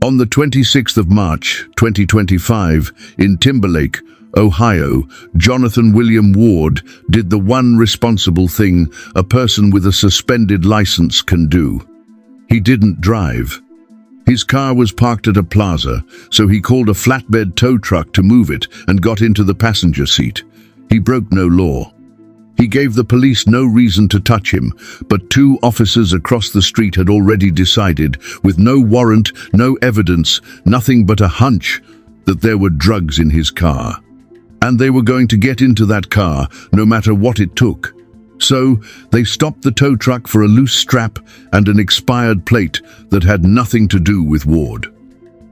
On the 26th of March, 2025, in Timberlake, Ohio, Jonathan William Ward did the one responsible thing a person with a suspended license can do. He didn't drive. His car was parked at a plaza, so he called a flatbed tow truck to move it and got into the passenger seat. He broke no law. He gave the police no reason to touch him, but two officers across the street had already decided, with no warrant, no evidence, nothing but a hunch, that there were drugs in his car. And they were going to get into that car, no matter what it took. So, they stopped the tow truck for a loose strap and an expired plate that had nothing to do with Ward.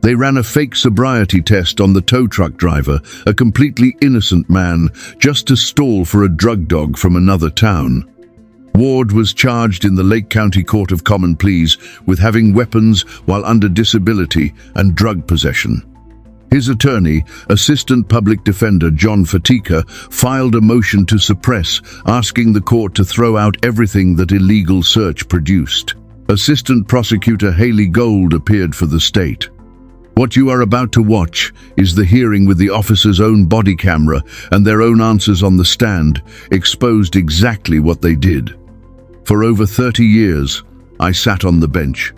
They ran a fake sobriety test on the tow truck driver, a completely innocent man, just to stall for a drug dog from another town. Ward was charged in the Lake County Court of Common Pleas with having weapons while under disability and drug possession. His attorney, Assistant Public Defender John Fatica, filed a motion to suppress, asking the court to throw out everything that illegal search produced. Assistant Prosecutor Haley Gold appeared for the state. What you are about to watch is the hearing with the officer's own body camera and their own answers on the stand exposed exactly what they did. For over 30 years, I sat on the bench.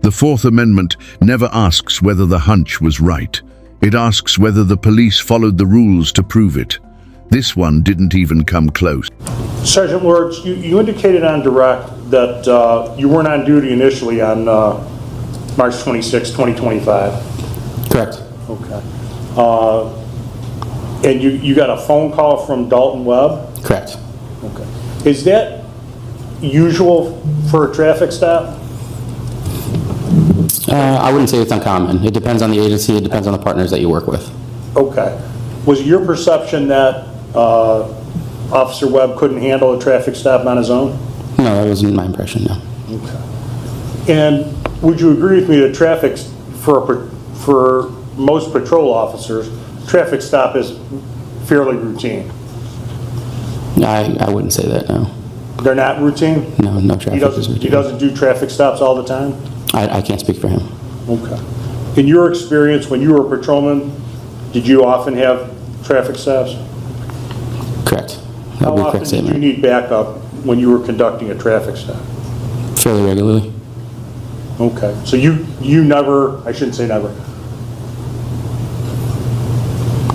The Fourth Amendment never asks whether the hunch was right. It asks whether the police followed the rules to prove it. This one didn't even come close. Sergeant Lords, you indicated on direct that you weren't on duty initially on March 26, 2025. Correct. Okay. And you got a phone call from Dalton Webb? Correct. Okay. Is that usual for a traffic stop? I wouldn't say it's uncommon. It depends on the agency. It depends on the partners that you work with. Okay. Was it your perception that Officer Webb couldn't handle a traffic stop on his own? No, that wasn't my impression, no. Okay. And would you agree with me that traffic, for most patrol officers, traffic stop is fairly routine? I wouldn't say that, no. They're not routine? No, no traffic is routine. He doesn't do traffic stops all the time? I can't speak for him. Okay. In your experience, when you were a patrolman, did you often have traffic stops? Correct. That How would be a often correct did statement. you need backup when you were conducting a traffic stop? Fairly regularly. Okay. So you never, I shouldn't say never.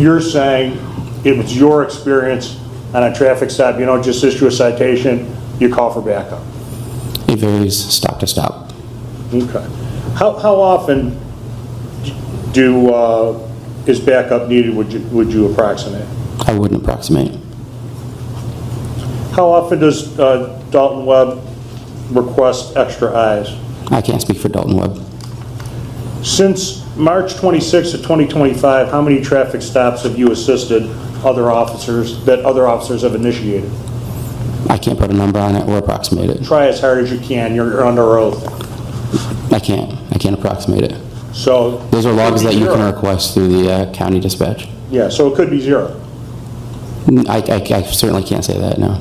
You're saying it was your experience on a traffic stop, you don't just issue a citation, you call for backup? It varies stop to stop. Okay. How often is backup needed, would you approximate? I wouldn't approximate. How often does Dalton Webb request extra eyes? I can't speak for Dalton Webb. Since March 26th of 2025, how many traffic stops have you assisted other officers have initiated? I can't put a number on it or approximate it. Try as hard as you can, you're under oath. I can't approximate it. So Those are logs that you zero. can request through the county dispatch. Yeah, so it could be zero. I certainly can't say that, no.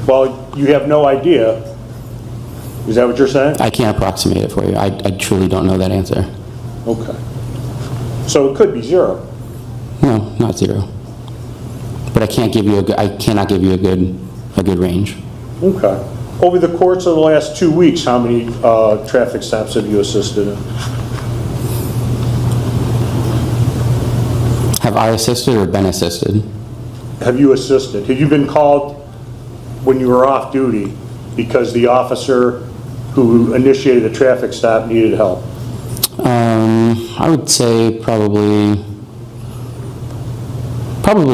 Well, you have no idea. Is that what you're saying? I can't approximate it for you. I truly don't know that answer. Okay. So it could be zero. No, not zero. But I cannot give you a good range. Okay. Over the course of the last 2 weeks, how many traffic stops have you assisted in? Have I assisted or been assisted? Have you assisted? Have you been called when you were off duty because the officer who initiated the traffic stop needed help? I would say probably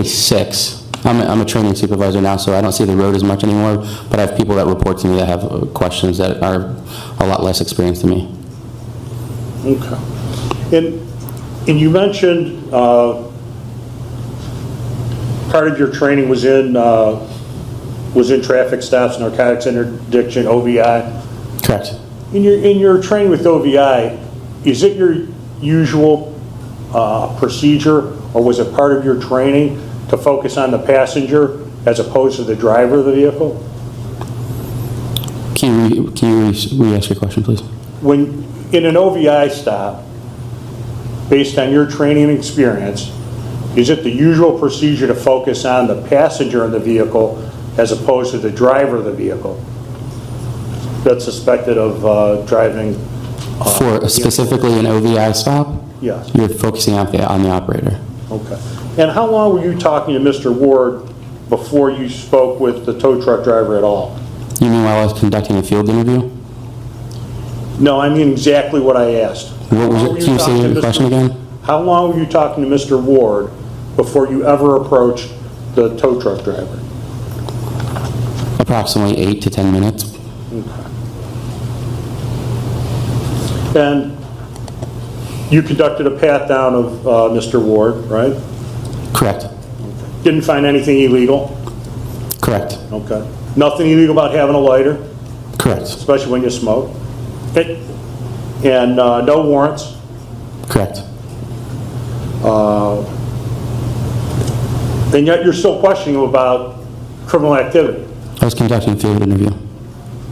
6. I'm a training supervisor now, so I don't see the road as much anymore, but I have people that report to me that have questions that are a lot less experienced than me. Okay. And you mentioned part of your training was in traffic stops, narcotics interdiction, OVI. Correct. In your training with OVI, is it your usual procedure, or was it part of your training to focus on the passenger as opposed to the driver of the vehicle? Can you re-ask your question, please? When in an OVI stop, based on your training and experience, is it the usual procedure to focus on the passenger in the vehicle as opposed to the driver of the vehicle that's suspected of driving? For specifically an OVI stop? Yes. You're focusing on the operator. Okay. And how long were you talking to Mr. Ward before you spoke with the tow truck driver at all? You mean while I was conducting a field interview? No, I mean exactly what I asked. What was it? Can you say your question again? How long were you talking to Mr. Ward before you ever approached the tow truck driver? Approximately 8 to 10 minutes. Okay. And you conducted a pat down of Mr. Ward, right? Correct. Didn't find anything illegal? Correct. Okay. Nothing illegal about having a lighter, Correct. especially when you smoke? Okay. And no warrants? Correct. And yet you're still questioning him about criminal activity? I was conducting a field interview.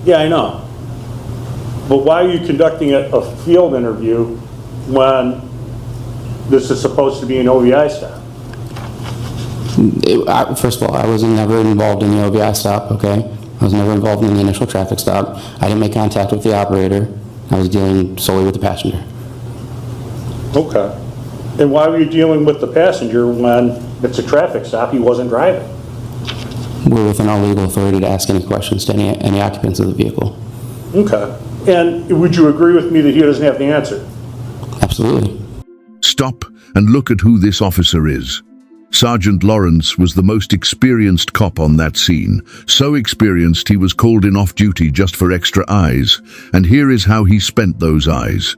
Yeah, I know. But why are you conducting a field interview when this is supposed to be an OVI stop? First of all, I was never involved in the OVI stop, okay? I was never involved in the initial traffic stop. I didn't make contact with the operator. I was dealing solely with the passenger. Okay. And why were you dealing with the passenger when it's a traffic stop, he wasn't driving? We're within our legal authority to ask any questions to any occupants of the vehicle. Okay. And would you agree with me that he doesn't have the answer? Absolutely. Stop and look at who this officer is. Sergeant Lawrence was the most experienced cop on that scene. So experienced he was called in off duty just for extra eyes. And here is how he spent those eyes.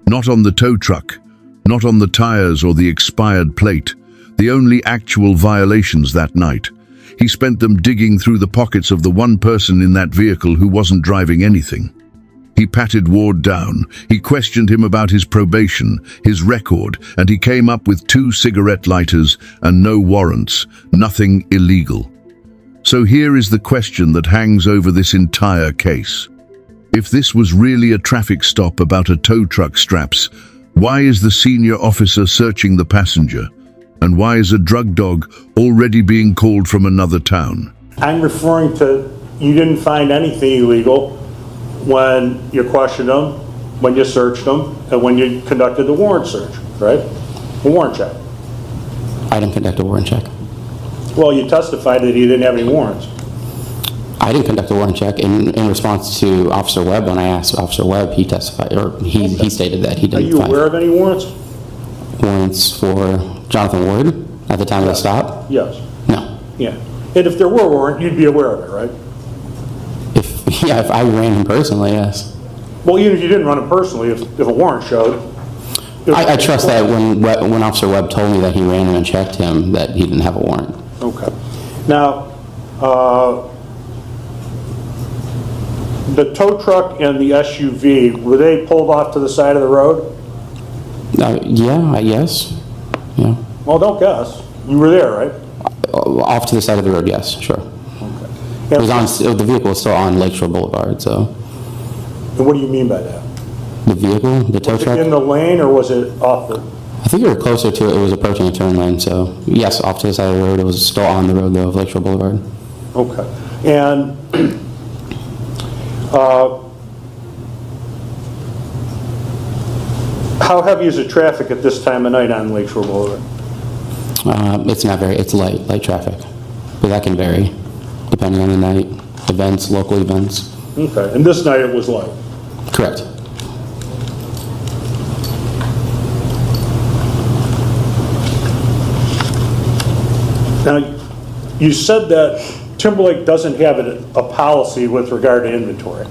Not on the tow truck, not on the tires or the expired plate, the only actual violations that night. He spent them digging through the pockets of the one person in that vehicle who wasn't driving anything. He patted Ward down, he questioned him about his probation, his record, and he came up with 2 cigarette lighters and no warrants, nothing illegal. So here is the question that hangs over this entire case. If this was really a traffic stop about a tow truck straps, why is the senior officer searching the passenger? And why is a drug dog already being called from another town? I'm referring to, you didn't find anything illegal when you questioned him, when you searched him, and when you conducted the warrant search, right? A warrant check. I didn't conduct a warrant check. Well, you testified that he didn't have any warrants. I didn't conduct a warrant check. In response to Officer Webb, when I asked Officer Webb, he testified, or he stated that he Are didn't you find aware of any warrants? warrants for Jonathan Ward at the time of the stop. Yes. No. Yeah. And if there were a warrant, you'd be aware of it, right? If I ran him personally, yes. Well, even if you didn't run it personally, if a warrant showed. I trust that when Officer Webb told me that he ran him and checked him, that he didn't have a warrant. Okay. Now, the tow truck and the SUV, were they pulled off to the side of the road? Yeah, yes. Yeah. Well, don't guess. You were there, right? Off to the side of the road, yes, sure. Okay. It was on, the vehicle was still on Lakeshore Boulevard, so. And what do you mean by that? The vehicle, the tow Was it truck? in the lane or was it off the? I think we were closer to it. It was approaching a turn lane, so yes, off to the side of the road. It was still on the road, though, of Lakeshore Boulevard. Okay. And how heavy is the traffic at this time of night on Lakeshore Boulevard? It's not very, it's light traffic, but that can vary depending on the night, events, local events. Okay. And this night it was light? Correct. Now, you said that Timberlake doesn't have a policy with regard to inventory.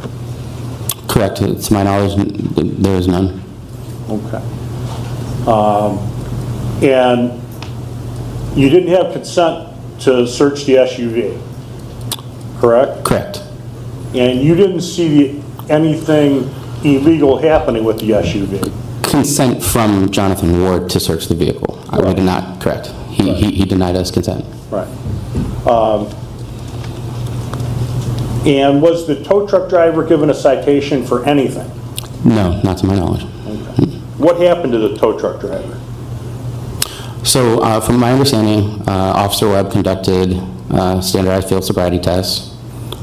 Correct. To my knowledge, there is none. Okay. And you didn't have consent to search the SUV, correct? Correct. And you didn't see anything illegal happening with the SUV? Consent from Jonathan Ward to search the vehicle. I did not, correct. He denied us consent. Right. And was the tow truck driver given a citation for anything? No, not to my knowledge. What happened to the tow truck driver? So, from my understanding, Officer Webb conducted standardized field sobriety tests.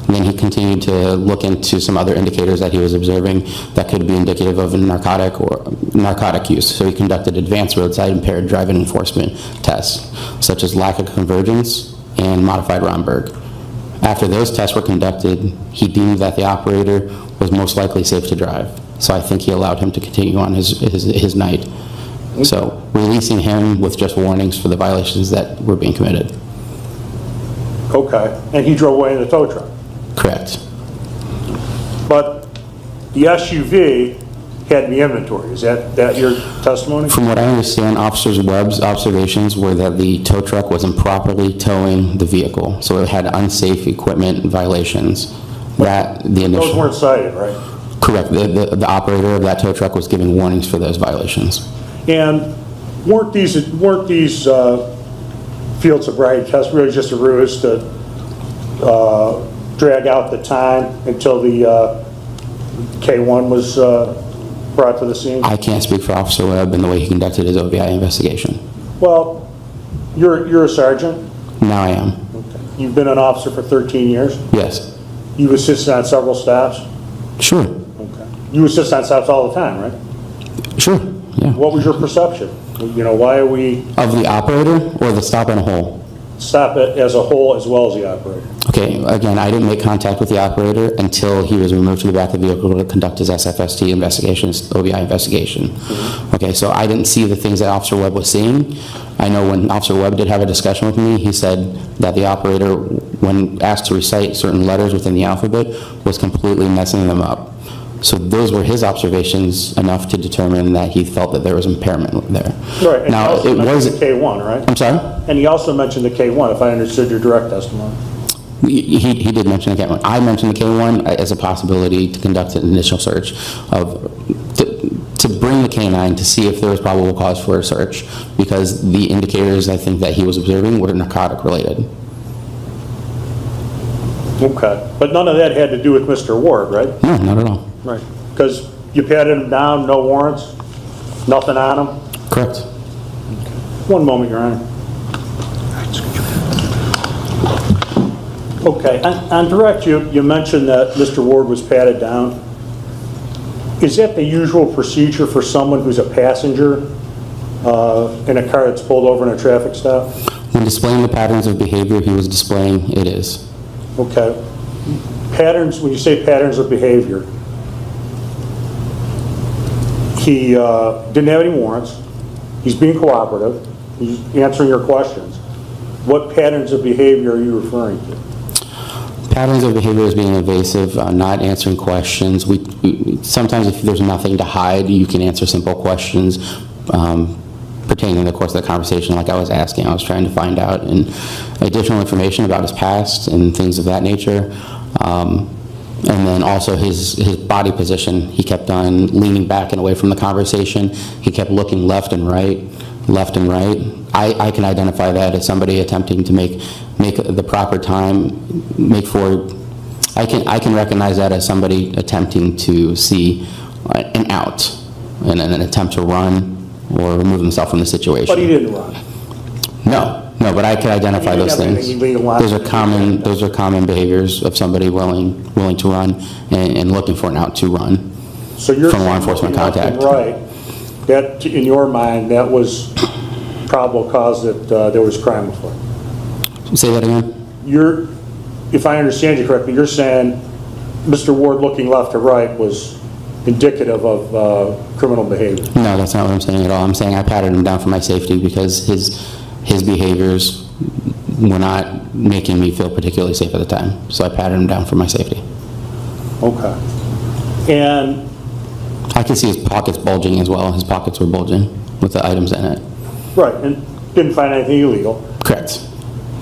And then he continued to look into some other indicators that he was observing that could be indicative of a narcotic use. So he conducted advanced roadside impaired driving enforcement tests, such as lack of convergence and modified Romberg. After those tests were conducted, he deemed that the operator was most likely safe to drive. So I think he allowed him to continue on his night. So releasing him with just warnings for the violations that were being committed. Okay, and he drove away in the tow truck? Correct. But the SUV had the inventory. Is that your testimony? From what I understand, Officer Webb's observations were that the tow truck was improperly towing the vehicle, so it had unsafe equipment violations. Those weren't cited, right? Correct. The operator of that tow truck was giving warnings for those violations. And weren't these field sobriety tests really just a ruse to drag out the time until the K1 was brought to the scene? I can't speak for Officer Webb and the way he conducted his OVI investigation. Well, you're a sergeant? Now I am. Okay. You've been an officer for 13 years? Yes. You've assisted on several stops? Sure. Okay. You assist on stops all the time, right? Sure, yeah. What was your perception? You know, why are we Of the operator or the stop in a whole? stop it as a whole as well as the operator? Okay, again, I didn't make contact with the operator until he was removed to the back of the vehicle to conduct his SFST investigation, his OVI investigation. Okay, so I didn't see the things that Officer Webb was seeing. I know when Officer Webb did have a discussion with me, he said that the operator, when asked to recite certain letters within the alphabet, was completely messing them up. So those were his observations enough to determine that he felt that there was impairment there. Right, and Now, he also it was... mentioned the K1, right? I'm sorry? And he also mentioned the K1, if I understood your direct testimony. He did mention the K1. I mentioned the K1 as a possibility to conduct an initial search to bring the K9 to see if there was probable cause for a search, because the indicators I think that he was observing were narcotic related. Okay, but none of that had to do with Mr. Ward, right? No, not at all. Right. Because you patted him down, no warrants, nothing on him? Correct. One moment, Your Honor. Okay, on direct, you mentioned that Mr. Ward was patted down. Is that the usual procedure for someone who's a passenger in a car that's pulled over in a traffic stop? When displaying the patterns of behavior he was displaying, it is. Okay. Patterns, when you say patterns of behavior, he didn't have any warrants, he's being cooperative, he's answering your questions. What patterns of behavior are you referring to? Patterns of behavior is being evasive, not answering questions. Sometimes if there's nothing to hide, you can answer simple questions pertaining to the course of the conversation. Like I was asking, I was trying to find out additional information about his past and things of that nature. And then also his body position. He kept on leaning back and away from the conversation. He kept looking left and right. I can identify that as somebody attempting to make the proper time, I can recognize that as somebody attempting to see an out and an attempt to run or remove himself from the situation. But he didn't run. No, but I can identify those things. Those are common behaviors of somebody willing to run and looking for an out to run So you're from law enforcement contact. Right. That, in your mind, that was probable cause that there was crime afoot. Say that again? If I understand you correctly, you're saying Mr. Ward looking left to right was indicative of criminal behavior. No, that's not what I'm saying at all. I'm saying I patted him down for my safety because his behaviors were not making me feel particularly safe at the time. So I patted him down for my safety. Okay. And I could see his pockets bulging as well. His pockets were bulging with the items in it. right, and didn't find anything illegal. Correct.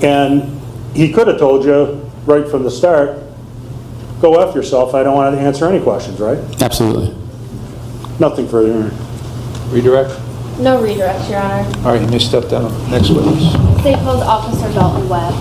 And he could have told you right from the start, go F yourself, I don't want to answer any questions, right? Absolutely. Nothing further. Redirect? No redirect, Your Honor. All right, you may step down. Next witness. State Code Officer Dalton Webb.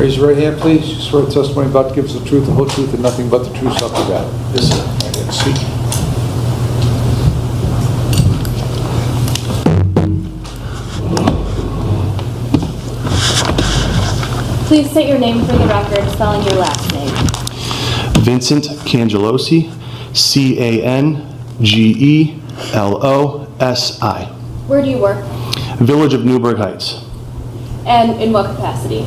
Raise your right hand, please. You swear the testimony about to give us the truth, the whole truth, and nothing but the truth, so help you God. Yes, sir. Speak. Please state your name for the record, spelling your last name. Vincent Cangelosi, Cangelosi. Where do you work? Village of Newburgh Heights, And in what capacity?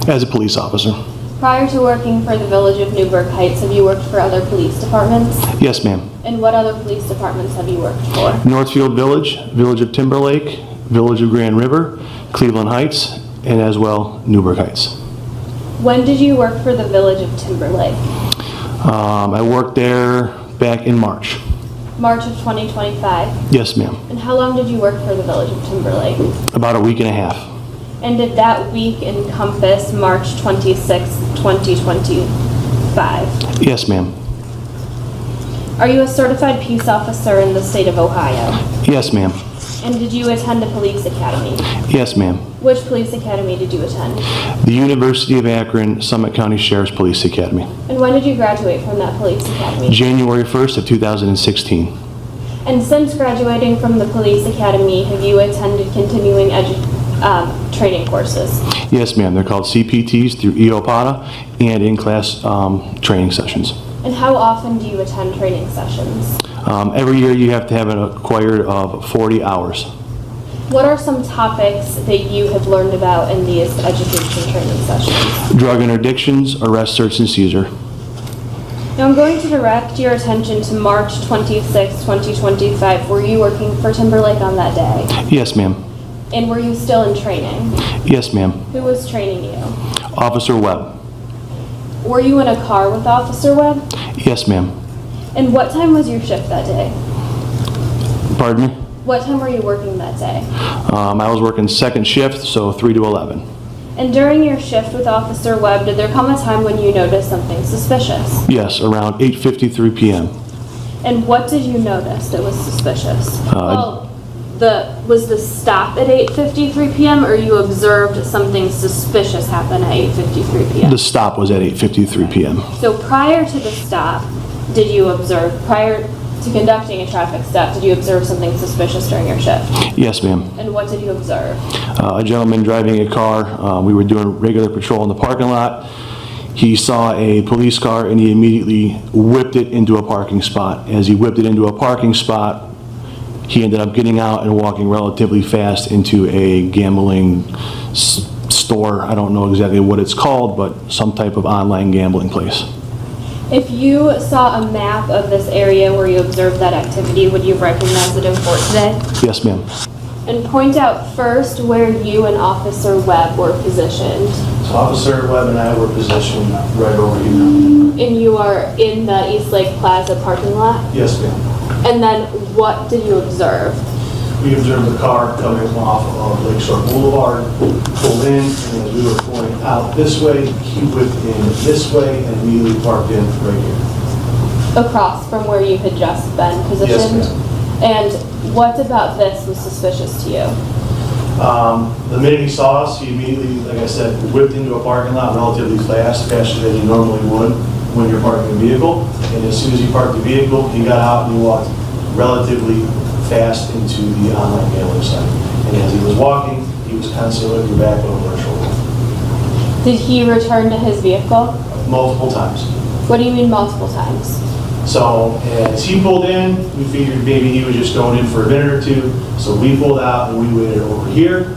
as a police officer. Prior to working for the Village of Newburgh Heights, have you worked for other police departments? Yes, ma'am. And what other police departments have you worked for? Northfield Village, Village of Timberlake, Village of Grand River, Cleveland Heights, and as well Newburgh Heights. When did you work for the Village of Timberlake? I worked there back in March. March of 2025. Yes, ma'am. And how long did you work for the Village of Timberlake? About a week and a half. And did that week encompass March 26, 2025? Yes, ma'am. Are you a certified peace officer in the state of Ohio? Yes, ma'am. And did you attend a police academy? Yes, ma'am. Which police academy did you attend? The University of Akron Summit County Sheriff's Police Academy. And when did you graduate from that police academy? January 1st of 2016. And since graduating from the police academy, have you attended continuing training courses? Yes, ma'am. They're called CPTs through EOPATA and in-class training sessions. And how often do you attend training sessions? Every year you have to have an acquired of 40 hours. What are some topics that you have learned about in these education training sessions? Drug interdictions, arrest, search, and seizure. Now I'm going to direct your attention to March 26, 2025. Were you working for Timberlake on that day? Yes, ma'am. And were you still in training? Yes, ma'am. Who was training you? Officer Webb. Were you in a car with Officer Webb? Yes, ma'am. And what time was your shift that day? Pardon me? What time were you working that day? I was working second shift, so 3 to 11. And during your shift with Officer Webb, did there come a time when you noticed something suspicious? Yes, around 8:53 p.m. And what did you notice that was suspicious? Was the stop at 8:53 p.m. or you observed something suspicious happen at 8:53 p.m.? The stop was at 8:53 p.m. So prior to the stop, prior to conducting a traffic stop, did you observe something suspicious during your shift? Yes, ma'am. And what did you observe? A gentleman driving a car. We were doing regular patrol in the parking lot. He saw a police car and he immediately whipped it into a parking spot. As he whipped it into a parking spot, he ended up getting out and walking relatively fast into a gambling store. I don't know exactly what it's called, but some type of online gambling place. If you saw a map of this area where you observed that activity, would you recognize it in court today? Yes, ma'am. And point out first where you and Officer Webb were positioned. So Officer Webb and I were positioned right over here. And you are in the East Lake Plaza parking lot? Yes, ma'am. And then what did you observe? We observed the car coming off of Lakeshore Boulevard, pulled in, and as we were going out this way, he whipped in this way and immediately parked in right here. Across from where you had just been positioned? Yes, And what about this was suspicious to you? The minute he saw us, he immediately, like I said, whipped into a parking lot relatively fast, faster than he normally would when you're parking a vehicle. And as soon as he parked the vehicle, he got out and he walked relatively fast into the online gambling site. And as he was walking, he was constantly looking back over our shoulder. Did he return to his vehicle? Multiple times. What do you mean multiple times? So as he pulled in, we figured maybe he was just going in for a minute or two. So we pulled out and we waited over here.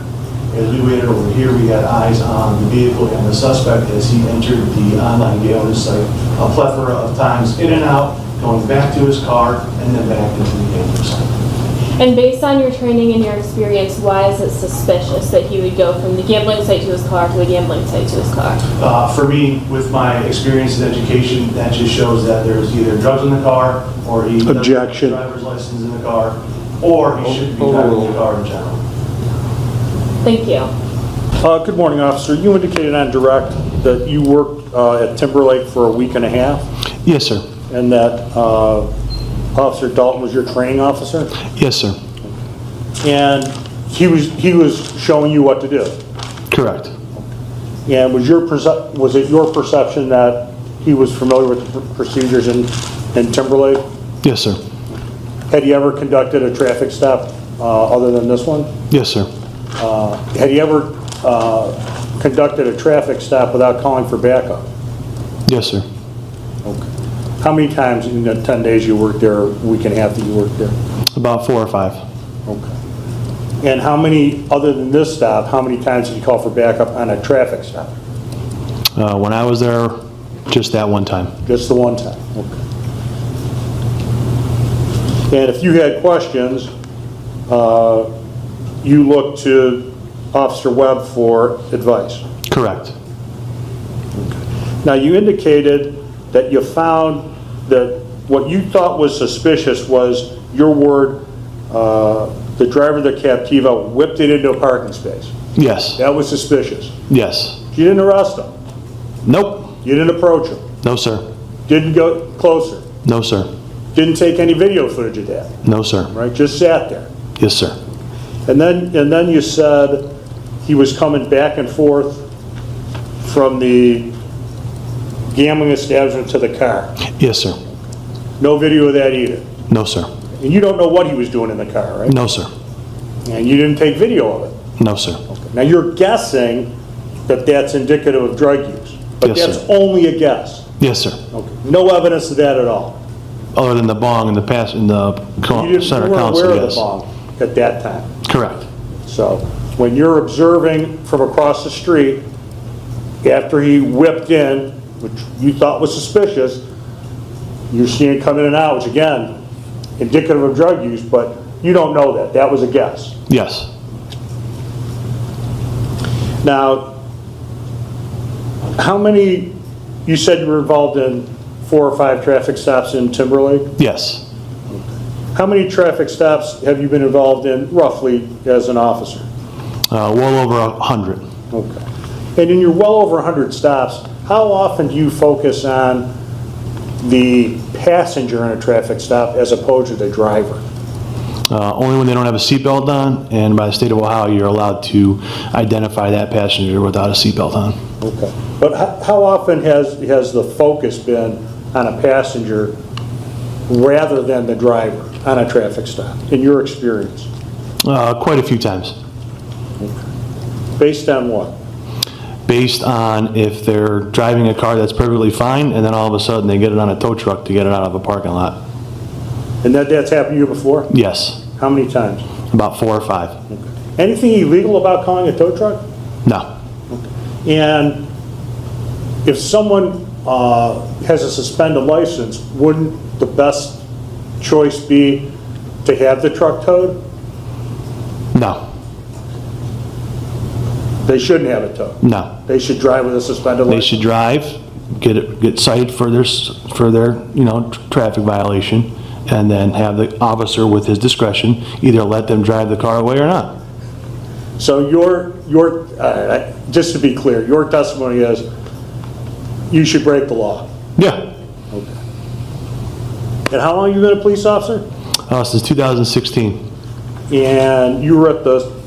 As we waited over here, we got eyes on the vehicle and the suspect as he entered the online gambling site a plethora of times, in and out, going back to his car and then back into the gambling site. And based on your training and your experience, why is it suspicious that he would go from the gambling site to his car to the gambling site to his car? For me, with my experience in education, that just shows that there's either drugs in the car, or he doesn't have a Objection. driver's license in the car, or he shouldn't be driving the car in general. Thank you. Good morning, officer. You indicated on direct that you worked at Timberlake for a week and a half, Yes, sir. and that Officer Dalton was your training officer, Yes, sir. and he was showing you what to do. Correct. And was it your perception that he was familiar with the procedures in Timberlake? Yes, sir. Had he ever conducted a traffic stop other than this one? Yes, sir. Had he ever conducted a traffic stop without calling for backup? Yes, sir. Okay. How many times in the 10 days you worked there, or week and a half that you worked there? About 4 or 5. Okay. And how many, other than this stop, how many times did you call for backup on a traffic stop? When I was there, just that one time. Just the one time? Okay. And if you had questions, you looked to Officer Webb for advice? Correct. Now, you indicated that you found that what you thought was suspicious was, your word, the driver of the Captiva whipped it into a parking space. Yes. That was suspicious. Yes. You didn't arrest him. Nope. You didn't approach him. No, sir. Didn't go closer. No, sir. Didn't take any video footage of that. No, sir. Right? Just sat there. Yes, sir. And then you said he was coming back and forth from the gambling establishment to the car. Yes, sir. No video of that either. No, sir. And you don't know what he was doing in the car, right? No, sir. And you didn't take video of it. No, sir. Now you're guessing that that's indicative of drug use, but Yes, that's sir. only a guess. Yes, sir. Okay. No evidence of that at all. Other than the bong in the past, in the You center weren't console, aware of the yes. bong at that time. Correct. So when you're observing from across the street, after he whipped in, which you thought was suspicious, you're seeing him come in and out, which again, indicative of drug use, but you don't know that. That was a guess. Yes. Now, how many, you said you were involved in 4 or 5 traffic stops in Timberlake? Yes. How many traffic stops have you been involved in roughly as an officer? Well over 100. Okay. And in your well over 100 stops, how often do you focus on the passenger in a traffic stop as opposed to the driver? Only when they don't have a seatbelt on, and by the state of Ohio, you're allowed to identify that passenger without a seatbelt on. Okay. But how often has the focus been on a passenger rather than the driver on a traffic stop, in your experience? Quite a few times. Based on what? Based on if they're driving a car that's perfectly fine, and then all of a sudden they get it on a tow truck to get it out of a parking lot. And that's happened to you before? Yes. How many times? About 4 or 5. Anything illegal about calling a tow truck? No. And if someone has a suspended license, wouldn't the best choice be to have the truck towed? No. They shouldn't have it towed. No. They should drive with a suspended They license. should drive, get cited for their traffic violation, and then have the officer with his discretion either let them drive the car away or not. So just to be clear, your testimony is you should break the law. Yeah. And how long have you been a police officer? Since 2016. And you were at the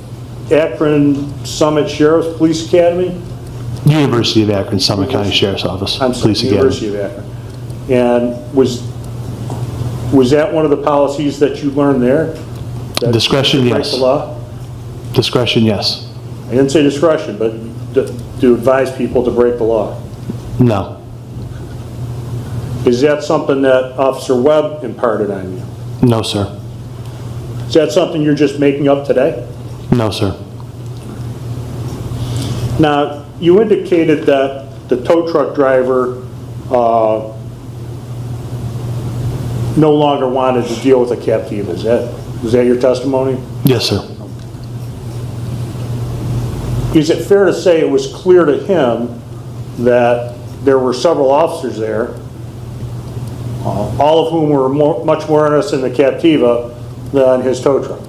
Akron Summit Sheriff's Police Academy? University of Akron, Summit County Sheriff's Office. I'm sorry, Police Academy. University of Akron. And was that one of the policies that you learned there? That Discretion, to break yes. the law? Discretion, yes. I didn't say discretion, but to advise people to break the law. No. Is that something that Officer Webb imparted on you? No, sir. Is that something you're just making up today? No, sir. Now, you indicated that the tow truck driver no longer wanted to deal with a Captiva. Is that your testimony? Yes, sir. Is it fair to say it was clear to him that there were several officers there, all of whom were much more interested in the Captiva than his tow truck?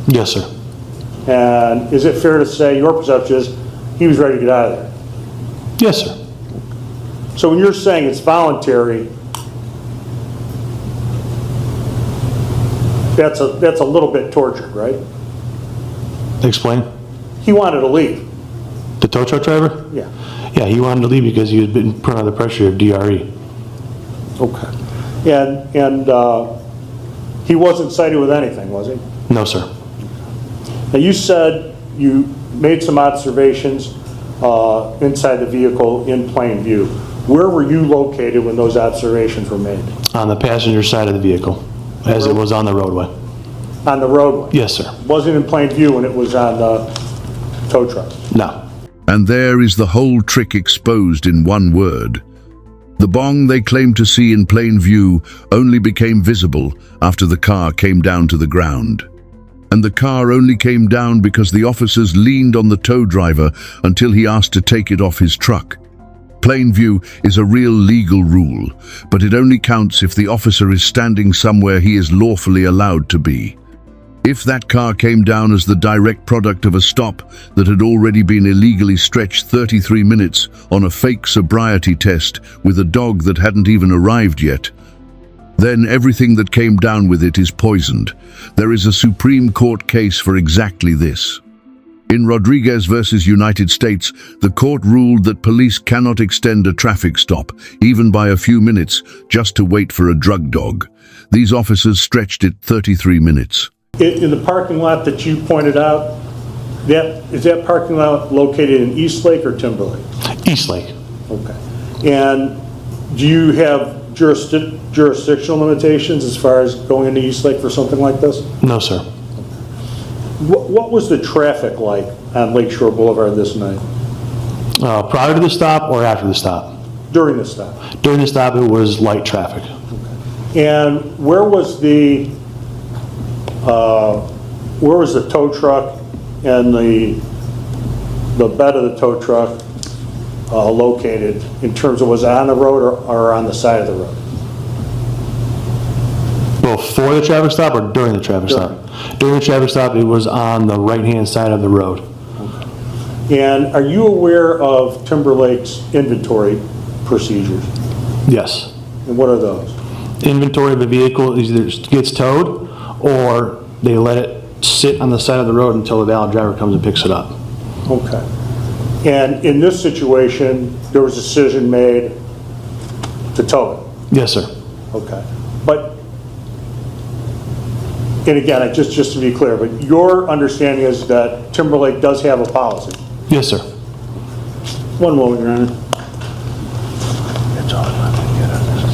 Yes, sir. And is it fair to say your perception is he was ready to get out of there? Yes, sir. So when you're saying it's voluntary, that's a little bit tortured, right? Explain. He wanted to leave. The tow truck driver? Yeah. Yeah, he wanted to leave because he was being put under the pressure of DRE. Okay. And he wasn't cited with anything, was he? No, sir. Now, you said you made some observations inside the vehicle in plain view. Where were you located when those observations were made? On the passenger side of the vehicle, as it was on the roadway. On the roadway? Yes, sir. Wasn't in plain view when it was on the tow truck? No. And there is the whole trick exposed in one word. The bong they claimed to see in plain view only became visible after the car came down to the ground. And the car only came down because the officers leaned on the tow driver until he asked to take it off his truck. Plain view is a real legal rule, but it only counts if the officer is standing somewhere he is lawfully allowed to be. If that car came down as the direct product of a stop that had already been illegally stretched 33 minutes on a fake sobriety test with a dog that hadn't even arrived yet, then everything that came down with it is poisoned. There is a Supreme Court case for exactly this. In Rodriguez versus United States, the court ruled that police cannot extend a traffic stop, even by a few minutes, just to wait for a drug dog. These officers stretched it 33 minutes. In the parking lot that you pointed out, is that parking lot located in Eastlake or Timberlake? Eastlake. Okay. And do you have jurisdictional limitations as far as going into Eastlake for something like this? No, sir. What was the traffic like on Lakeshore Boulevard this night? Prior to the stop or after the stop? During the stop? During the stop, it was light traffic. And where was the tow truck and the bed of the tow truck located in terms of, was it on the road or on the side of the road? Before the traffic stop or during the traffic stop? During the traffic stop, it was on the right-hand side of the road. And are you aware of Timberlake's inventory procedures? Yes. And what are those? Inventory of the vehicle either gets towed or they let it sit on the side of the road until the valid driver comes and picks it up. Okay. And in this situation, there was a decision made to tow it? Yes, sir. Okay. But, and again, just to be clear, but your understanding is that Timberlake does have a policy? Yes, sir. One moment, Your Honor. That's all I can get on this.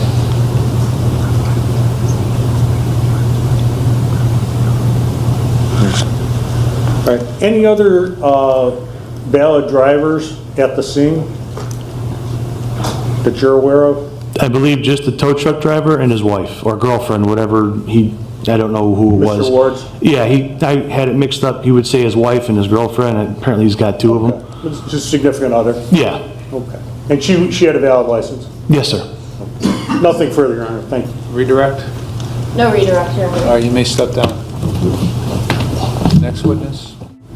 All right. Any other valid drivers at the scene that you're aware of? I believe just the tow truck driver and his wife or girlfriend, whatever I don't know who it was. Mr. Ward's? Yeah, I had it mixed up. He would say his wife and his girlfriend, and apparently he's got two of them. It's just significant other? Yeah. Okay. And she had a valid license? Yes, sir. Nothing further, Your Honor. Thank you. Redirect? No redirect, Your Honor. You may step down. Next witness?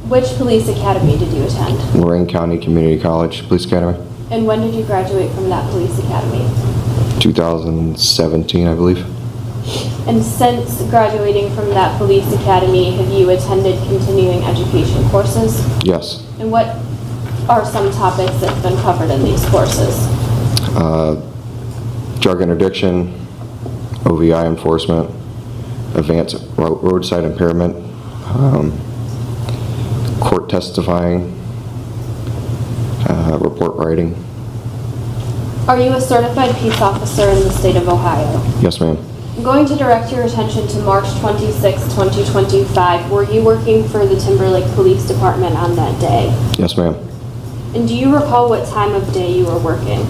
Which police academy did you attend? Lorraine County Community College Police Academy, And when did you graduate from that police academy? 2017, I believe. And since graduating from that police academy, have you attended continuing education courses? Yes. And what are some topics that have been covered in these courses? Drug interdiction, OVI enforcement, advanced roadside impairment, court testifying, report writing. Are you a certified peace officer in the state of Ohio? Yes, ma'am. I'm going to direct your attention to March 26, 2025. Were you working for the Timberlake Police Department on that day? Yes, ma'am. And do you recall what time of day you were working?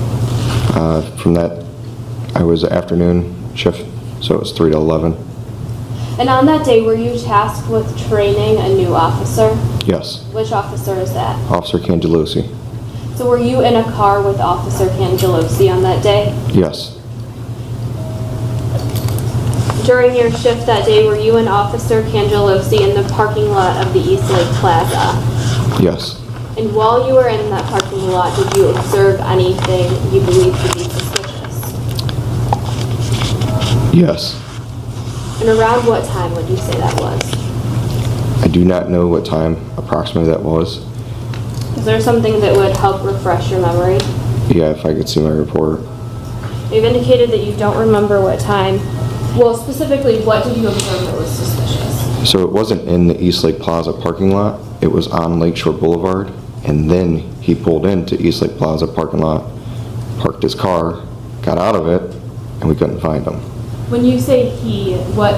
From that, I was afternoon shift, so it was 3 to 11. And on that day, were you tasked with training a new officer? Yes. Which officer is that? Officer Cangelosi. So were you in a car with Officer Cangelosi on that day? Yes. During your shift that day, were you and Officer Cangelosi in the parking lot of the Eastlake Plaza? Yes. And while you were in that parking lot, did you observe anything you believe to be suspicious? Yes. And around what time would you say that was? I do not know what time approximately that was. Is there something that would help refresh your memory? Yeah, if I could see my report. You've indicated that you don't remember what time. Well, specifically, what did you observe that was suspicious? So it wasn't in the Eastlake Plaza parking lot. It was on Lakeshore Boulevard. And then he pulled into Eastlake Plaza parking lot, parked his car, got out of it, and we couldn't find him. When you say he, what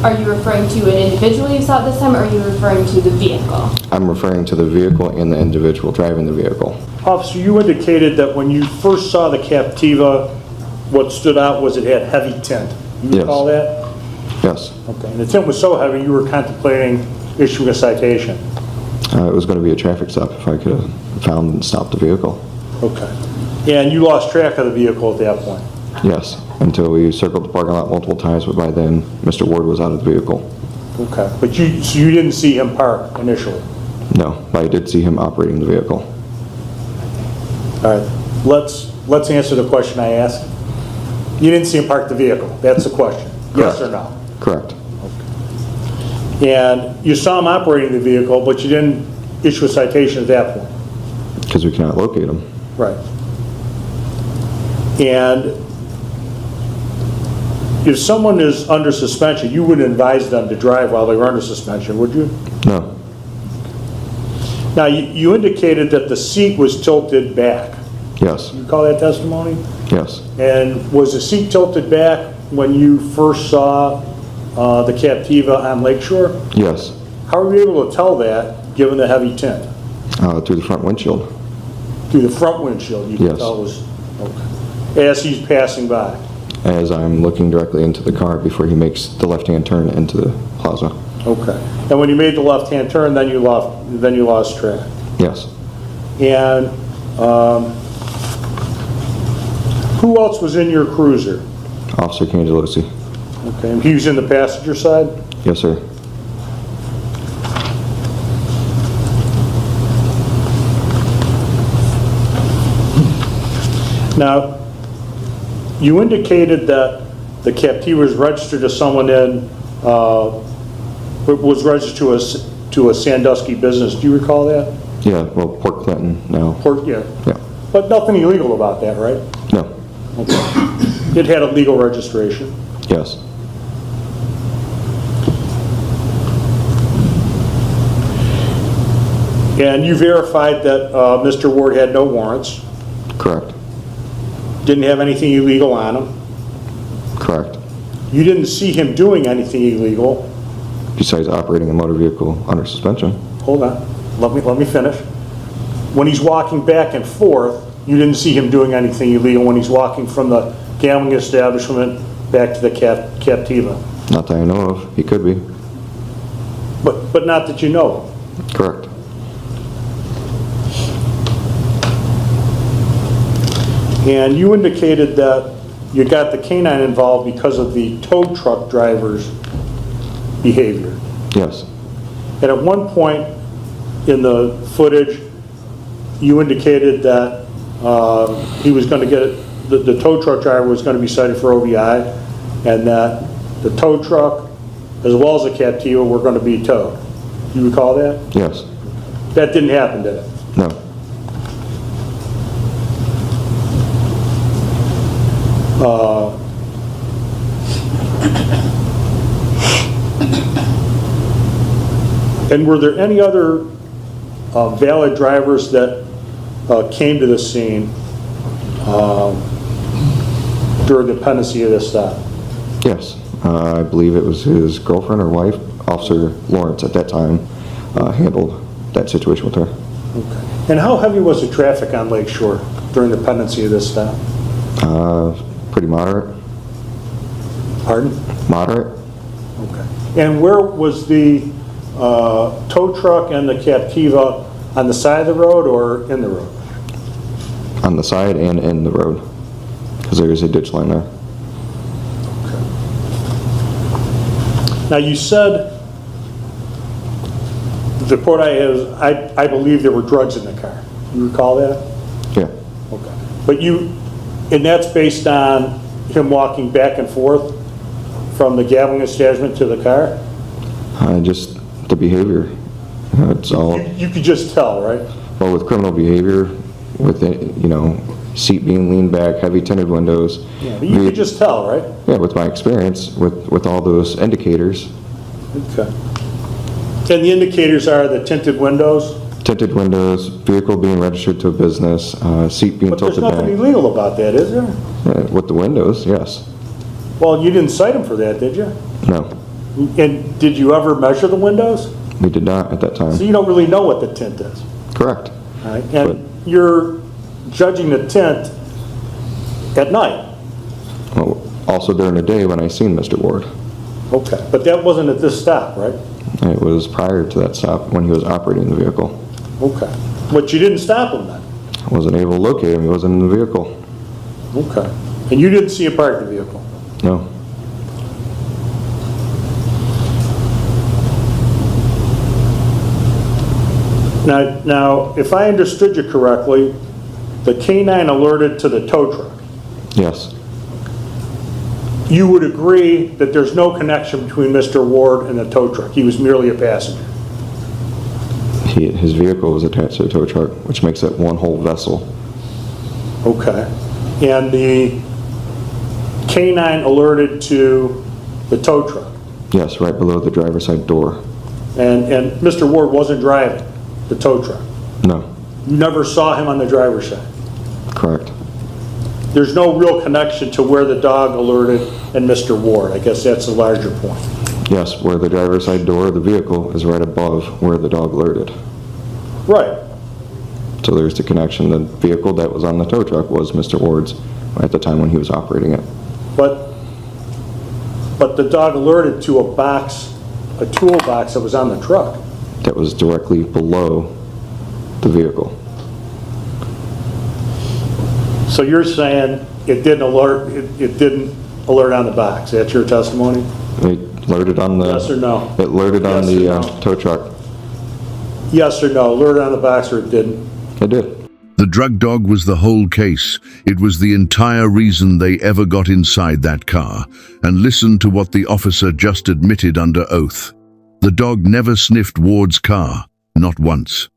are you referring to? An individual you saw this time, or are you referring to the vehicle? I'm referring to the vehicle and the individual driving the vehicle. Officer, you indicated that when you first saw the Captiva, what stood out was it had heavy tint. You Yes. recall that? Yes. Okay, and the tint was so heavy you were contemplating issuing a citation. It was going to be a traffic stop if I could have found and stopped the vehicle. Okay. And you lost track of the vehicle at that point? Yes, until we circled the parking lot multiple times, but by then, Mr. Ward was out of the vehicle. Okay, but so you didn't see him park initially? No, but I did see him operating the vehicle. All right, let's answer the question I asked. You didn't see him park the vehicle, that's the question, yes or no? Correct. And you saw him operating the vehicle, but you didn't issue a citation at that point? Because we cannot locate him. Right. And if someone is under suspension, you wouldn't advise them to drive while they were under suspension, would you? No. Now, you indicated that the seat was tilted back. Yes. You recall that testimony? Yes. And was the seat tilted back when you first saw the Captiva on Lakeshore? Yes. How were you able to tell that, given the heavy tint? Through the front windshield. Through the front windshield, you could Yes. tell it was, okay. As he's passing by? As I'm looking directly into the car before he makes the left-hand turn into the plaza. Okay. And when you made the left-hand turn, then you lost track? Yes. And who else was in your cruiser? Officer Cangelosi. Okay, and he was in the passenger side? Yes, sir. Now, you indicated that the Captiva was registered to someone was registered to a Sandusky business. Do you recall that? Yeah, well, Port Clinton now. Yeah. Yeah. But nothing illegal about that, right? No. Okay. It had a legal registration. Yes. And you verified that Mr. Ward had no warrants, Correct. didn't have anything illegal on him. Correct. You didn't see him doing anything illegal. Besides operating a motor vehicle under suspension. Hold on, let me finish. When he's walking back and forth, you didn't see him doing anything illegal when he's walking from the gambling establishment back to the Captiva. Not that I know of. He could be. But not that you know of. Correct. And you indicated that you got the canine involved because of the tow truck driver's behavior. Yes. And at one point in the footage, you indicated that he was going to get the tow truck driver was going to be cited for OVI, and that the tow truck, as well as the Captiva, were going to be towed. Do you recall that? Yes. That didn't happen, did it? No. And were there any other valid drivers that came to the scene during the pendency of this stop? Yes. I believe it was his girlfriend or wife, Officer Lawrence at that time, handled that situation with her. Okay. And how heavy was the traffic on Lake Shore during the pendency of this stop? Pretty moderate. Pardon? Moderate. Okay. And where was the tow truck and the Captiva, on the side of the road or in the road? On the side and in the road, because there is a ditch line there. Now, you said, the report I have is, I believe there were drugs in the car. You recall that? Yeah. Okay. But and that's based on him walking back and forth from the gambling establishment to the car? Just the behavior. It's all. You could just tell, right? Well, with criminal behavior, with, seat being leaned back, heavy tinted windows. Yeah, but you could just tell, right? Yeah, with my experience, with all those indicators. Okay. And the indicators are the tinted windows? Tinted windows, vehicle being registered to a business, seat being But there's tilted back. nothing illegal about that, is there? With the windows, yes. Well, you didn't cite him for that, did you? No, And did you ever measure the windows? we did not at that So time. you don't really know what the tint is. Correct. All right? And you're judging the tint at night. Well, also during the day when I seen Mr. Ward. Okay. But that wasn't at this stop, right? It was prior to that stop when he was operating the vehicle. Okay. But you didn't stop him then? I wasn't able to locate him, he wasn't in the vehicle. Okay. And you didn't see him park the vehicle? No. Now, if I understood you correctly, the K-9 alerted to the tow truck. Yes. You would agree that there's no connection between Mr. Ward and the tow truck. He was merely a passenger. His vehicle was attached to a tow truck, which makes it one whole vessel. Okay. And the K-9 alerted to the tow truck. Yes, right below the driver's side door. And Mr. Ward wasn't driving the tow truck. No, You never saw him on the driver's side. correct. There's no real connection to where the dog alerted and Mr. Ward. I guess that's the larger point. Yes, where the driver's side door of the vehicle is right above where the dog alerted. Right. So there's the connection. The vehicle that was on the tow truck was Mr. Ward's at the time when he was operating it. But the dog alerted to a toolbox that was on the truck. That was directly below the vehicle. So you're saying it didn't alert on the box. That's your testimony? It alerted on the... Yes or no? It alerted on Yes the or no? tow truck. Yes or no? Alerted on the box or it didn't? It did. The drug dog was the whole case. It was the entire reason they ever got inside that car. And listen to what the officer just admitted under oath. The dog never sniffed Ward's car, not once.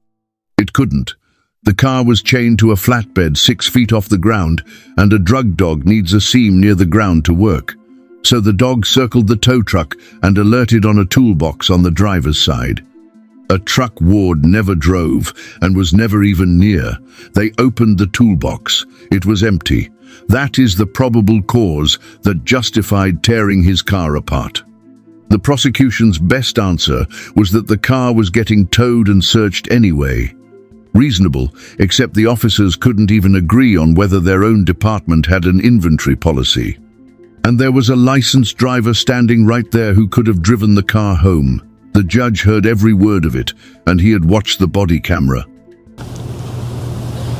It couldn't. The car was chained to a flatbed 6 feet off the ground, and a drug dog needs a seam near the ground to work. So the dog circled the tow truck and alerted on a toolbox on the driver's side. A truck Ward never drove and was never even near. They opened the toolbox. It was empty. That is the probable cause that justified tearing his car apart. The prosecution's best answer was that the car was getting towed and searched anyway. Reasonable, except the officers couldn't even agree on whether their own department had an inventory policy. And there was a licensed driver standing right there who could have driven the car home. The judge heard every word of it, and he had watched the body camera.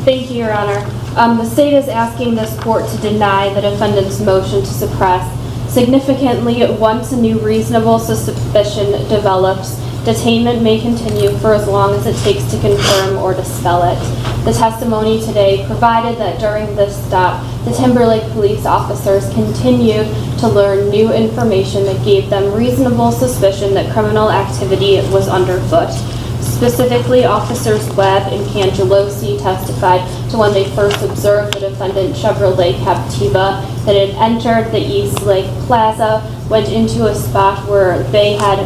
Thank you, Your Honor. The state is asking this court to deny the defendant's motion to suppress. Significantly, once a new reasonable suspicion develops, detainment may continue for as long as it takes to confirm or dispel it. The testimony today provided that during this stop, the Timberlake police officers continued to learn new information that gave them reasonable suspicion that criminal activity was underfoot. Specifically, Officers Webb and Cangelosi testified to when they first observed the defendant Chevrolet Captiva that had entered the East Lake Plaza, went into a spot where they had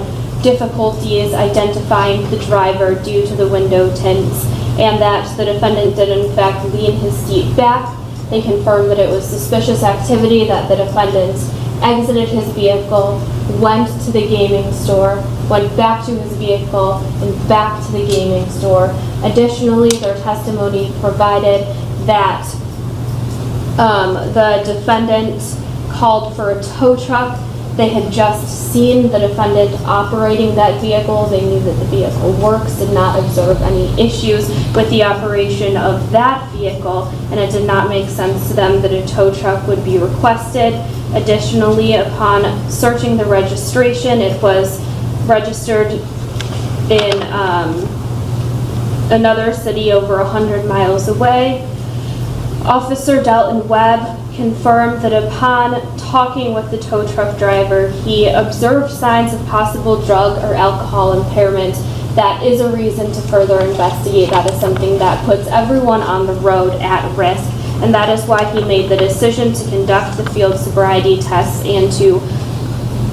difficulties identifying the driver due to the window tints, and that the defendant did in fact lean his seat back. They confirmed that it was suspicious activity, that the defendant exited his vehicle, went to the gaming store, went back to his vehicle, and back to the gaming store. Additionally, their testimony provided that the defendant called for a tow truck. They had just seen the defendant operating that vehicle. They knew that the vehicle works, did not observe any issues with the operation of that vehicle, and it did not make sense to them that a tow truck would be requested. Additionally, upon searching the registration, it was registered in another city over 100 miles away. Officer Delton Webb confirmed that upon talking with the tow truck driver, he observed signs of possible drug or alcohol impairment that is a reason to further investigate. That is something that puts everyone on the road at risk, and that is why he made the decision to conduct the field sobriety tests and to,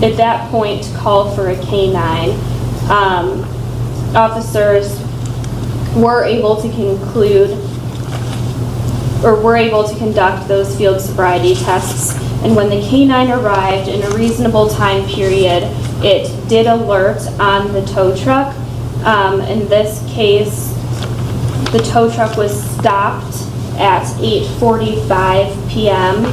at that point, call for a canine. Officers were able to conclude, or were able to conduct those field sobriety tests, and when the canine arrived in a reasonable time period, it did alert on the tow truck. In this case, the tow truck was stopped at 8:45 p.m.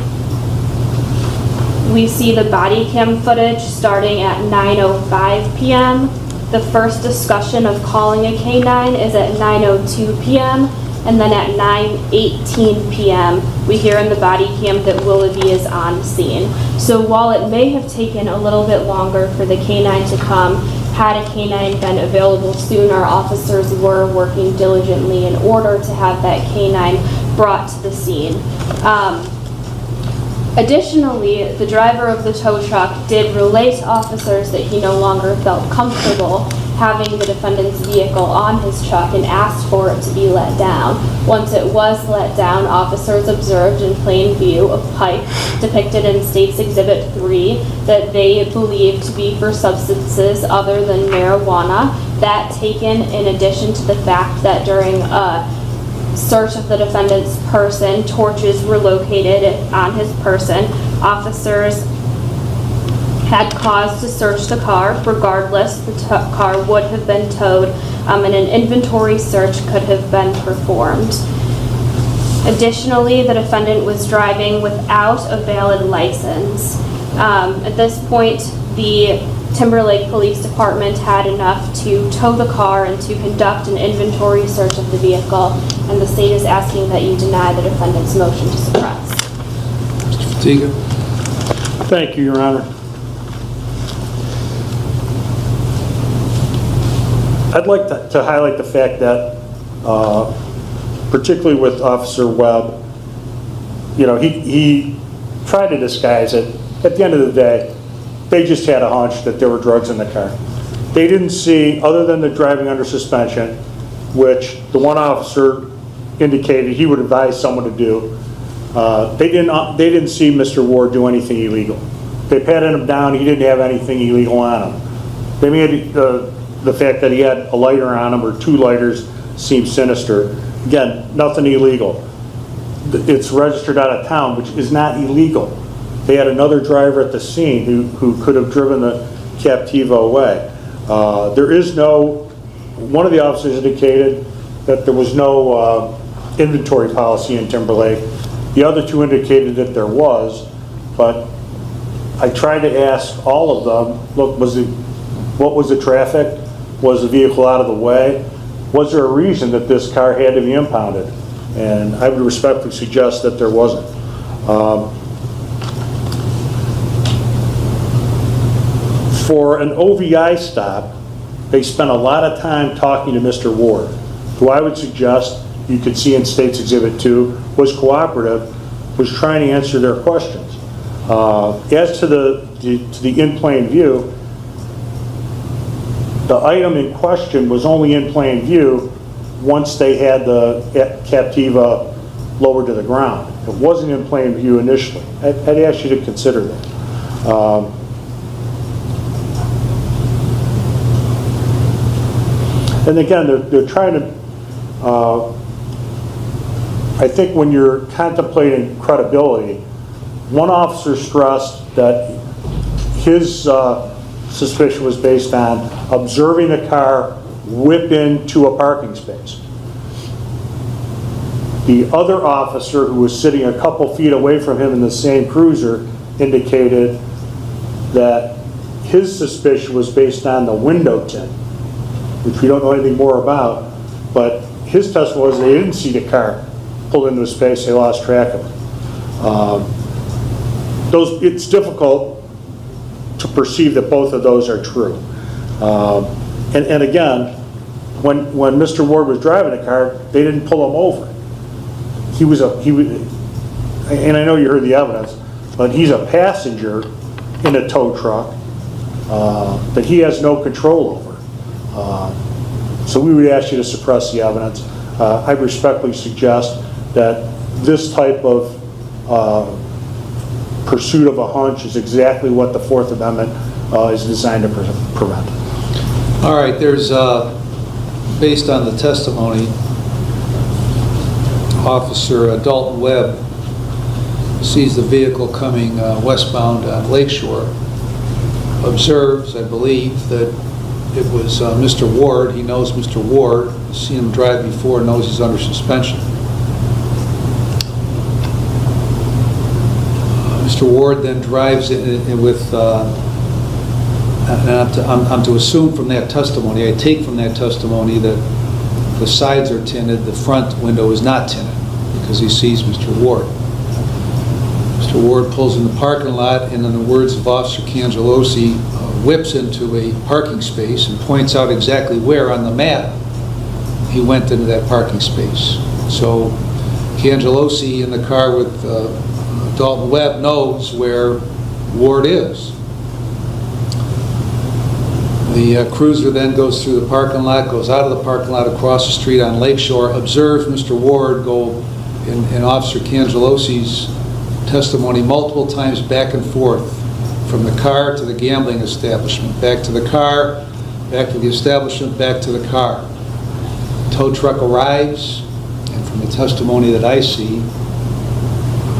We see the body cam footage starting at 9:05 p.m. The first discussion of calling a canine is at 9:02 p.m. and then at 9:18 p.m. we hear in the body cam that Willoughby is on scene. So while it may have taken a little bit longer for the canine to come, had a canine been available sooner, officers were working diligently in order to have that canine brought to the scene. Additionally, the driver of the tow truck did relay to officers that he no longer felt comfortable having the defendant's vehicle on his truck and asked for it to be let down. Once it was let down, officers observed in plain view a pipe depicted in State's Exhibit 3 that they believed to be for substances other than marijuana. That taken in addition to the fact that during a search of the defendant's person, torches were located on his person. Officers had cause to search the car. Regardless, the car would have been towed, and an inventory search could have been performed. Additionally, the defendant was driving without a valid license. At this point, the Timberlake Police Department had enough to tow the car and to conduct an inventory search of the vehicle, and the state is asking that you deny the defendant's motion to suppress. Mr. Fatiga? Thank you, Your Honor. I'd like to highlight the fact that, particularly with Officer Webb, you know, he tried to disguise it. At the end of the day, they just had a hunch that there were drugs in the car. They didn't see, other than the driving under suspension, which the one officer indicated he would advise someone to do. They didn't see Mr. Ward do anything illegal. They patted him down. He didn't have anything illegal on him. They made the fact that he had a lighter on him or two lighters seem sinister. Again, nothing illegal. It's registered out of town, which is not illegal. They had another driver at the scene who could have driven the Captiva away. There is no, one of the officers indicated that there was no inventory policy in Timberlake. The other two indicated that there was, but I tried to ask all of them, look, what was the traffic? Was the vehicle out of the way? Was there a reason that this car had to be impounded? And I would respectfully suggest that there wasn't. For an OVI stop, they spent a lot of time talking to Mr. Ward, who I would suggest you could see in State's Exhibit 2 was cooperative, was trying to answer their questions. As to the in plain view, the item in question was only in plain view once they had the Captiva lowered to the ground. It wasn't in plain view initially. I'd ask you to consider that. And again, they're trying to, I think when you're contemplating credibility, one officer stressed that his suspicion was based on observing the car whip into a parking space. The other officer, who was sitting a couple feet away from him in the same cruiser, indicated that his suspicion was based on the window tint, which we don't know anything more about, but his testimony was they didn't see the car pulled into a space, they lost track of it. It's difficult to perceive that both of those are true. And again, when Mr. Ward was driving the car, they didn't pull him over. He was, and I know you heard the evidence, but he's a passenger in a tow truck that he has no control over. So we would ask you to suppress the evidence. I respectfully suggest that this type of pursuit of a hunch is exactly what the Fourth Amendment is designed to prevent. All right, there's, based on the testimony, Officer Dalton Webb sees the vehicle coming westbound on Lakeshore, observes, I believe, that it was Mr. Ward. He knows Mr. Ward, seen him drive before, knows he's under suspension. Mr. Ward then drives in with, and I'm to assume from that testimony, I take from that testimony that the sides are tinted, the front window is not tinted, because he sees Mr. Ward. Mr. Ward pulls in the parking lot, and in the words of Officer Cangelosi, whips into a parking space and points out exactly where on the map he went into that parking space. So Cangelosi in the car with Dalton Webb knows where Ward is. The cruiser then goes through the parking lot, goes out of the parking lot across the street on Lakeshore, observes Mr. Ward go, in Officer Cangelosi's testimony, multiple times back and forth from the car to the gambling establishment, back to the car, back to the establishment, back to the car. Tow truck arrives, and from the testimony that I see,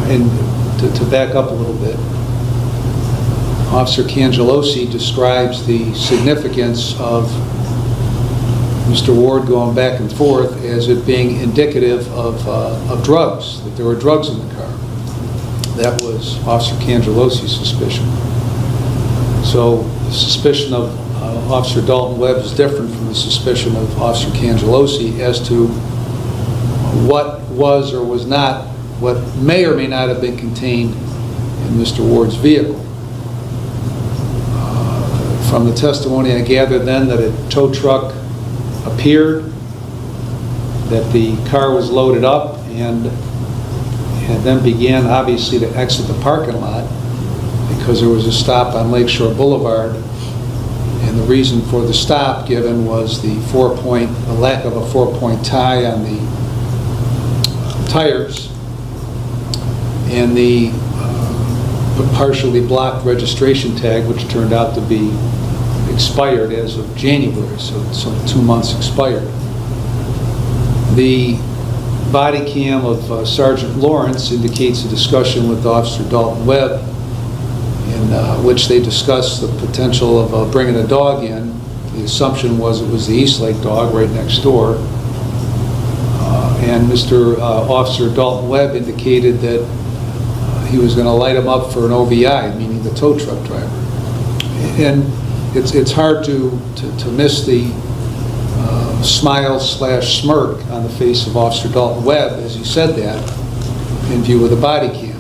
and to back up a little bit, Officer Cangelosi describes the significance of Mr. Ward going back and forth as it being indicative of drugs, that there were drugs in the car. That was Officer Cangelosi's suspicion. So the suspicion of Officer Dalton Webb is different from the suspicion of Officer Cangelosi as to what was or was not, what may or may not have been contained in Mr. Ward's vehicle. From the testimony, I gathered then that a tow truck appeared, that the car was loaded up, and then began obviously to exit the parking lot because there was a stop on Lakeshore Boulevard, and the reason for the stop given was the lack of a 4-point tie on the tires and the partially blocked registration tag, which turned out to be expired as of January, so 2 months expired. The body cam of Sergeant Lawrence indicates a discussion with Officer Dalton Webb in which they discussed the potential of bringing a dog in. The assumption was it was the Eastlake dog right next door. And Officer Dalton Webb indicated that he was going to light him up for an OVI, meaning the tow truck driver. And it's hard to miss the smile/smirk on the face of Officer Dalton Webb as he said that in view of the body cam.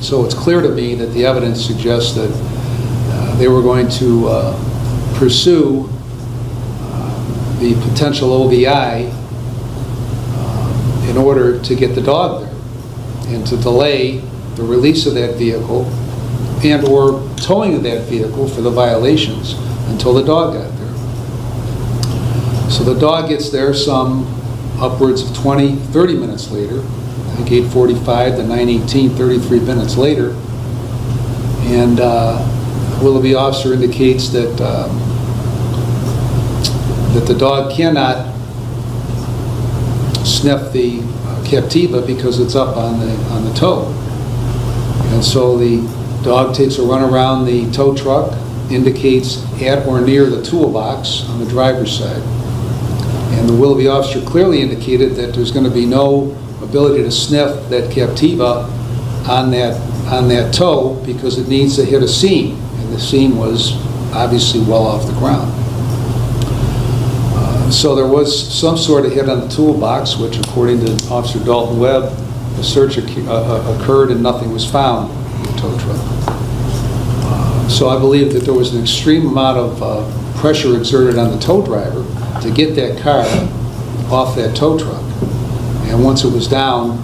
So it's clear to me that the evidence suggests that they were going to pursue the potential OVI in order to get the dog there and to delay the release of that vehicle and or towing of that vehicle for the violations until the dog got there. So the dog gets there some upwards of 20-30 minutes later. I think 8:45 to 9:18, 33 minutes later. And Willoughby officer indicates that that the dog cannot sniff the Captiva because it's up on the tow. And so the dog takes a run around the tow truck, indicates at or near the toolbox on the driver's side. And the Willoughby officer clearly indicated that there's going to be no ability to sniff that Captiva on that tow because it needs to hit a seam. And the seam was obviously well off the ground. So there was some sort of hit on the toolbox, which according to Officer Dalton Webb, the search occurred and nothing was found in the tow truck. So I believe that there was an extreme amount of pressure exerted on the tow driver to get that car off that tow truck. And once it was down,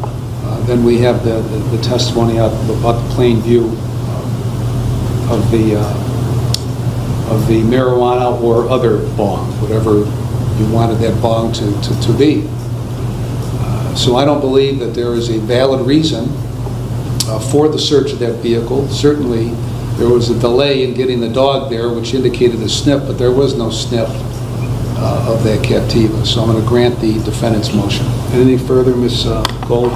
then we have the testimony about the plain view of the marijuana or other bong, whatever you wanted that bong to be. So I don't believe that there is a valid reason for the search of that vehicle. Certainly, there was a delay in getting the dog there, which indicated a sniff, but there was no sniff of that Captiva. So I'm going to grant the defendant's motion. Anything further, Ms. Gold?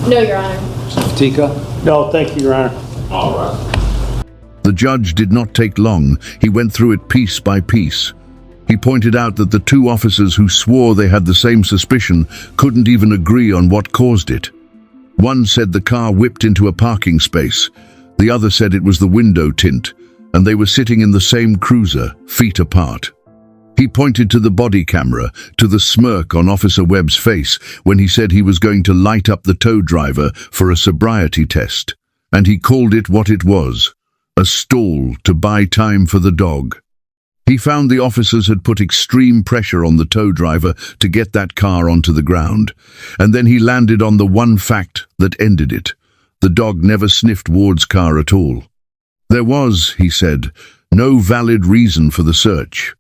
No, Your Honor. Mr. Fatika? No, thank you, Your Honor. All right. The judge did not take long. He went through it piece by piece. He pointed out that the two officers who swore they had the same suspicion couldn't even agree on what caused it. One said the car whipped into a parking space. The other said it was the window tint, and they were sitting in the same cruiser, feet apart. He pointed to the body camera, to the smirk on Officer Webb's face when he said he was going to light up the tow driver for a sobriety test. And he called it what it was, a stall to buy time for the dog. He found the officers had put extreme pressure on the tow driver to get that car onto the ground, and then he landed on the one fact that ended it. The dog never sniffed Ward's car at all. There was, he said, no valid reason for the search.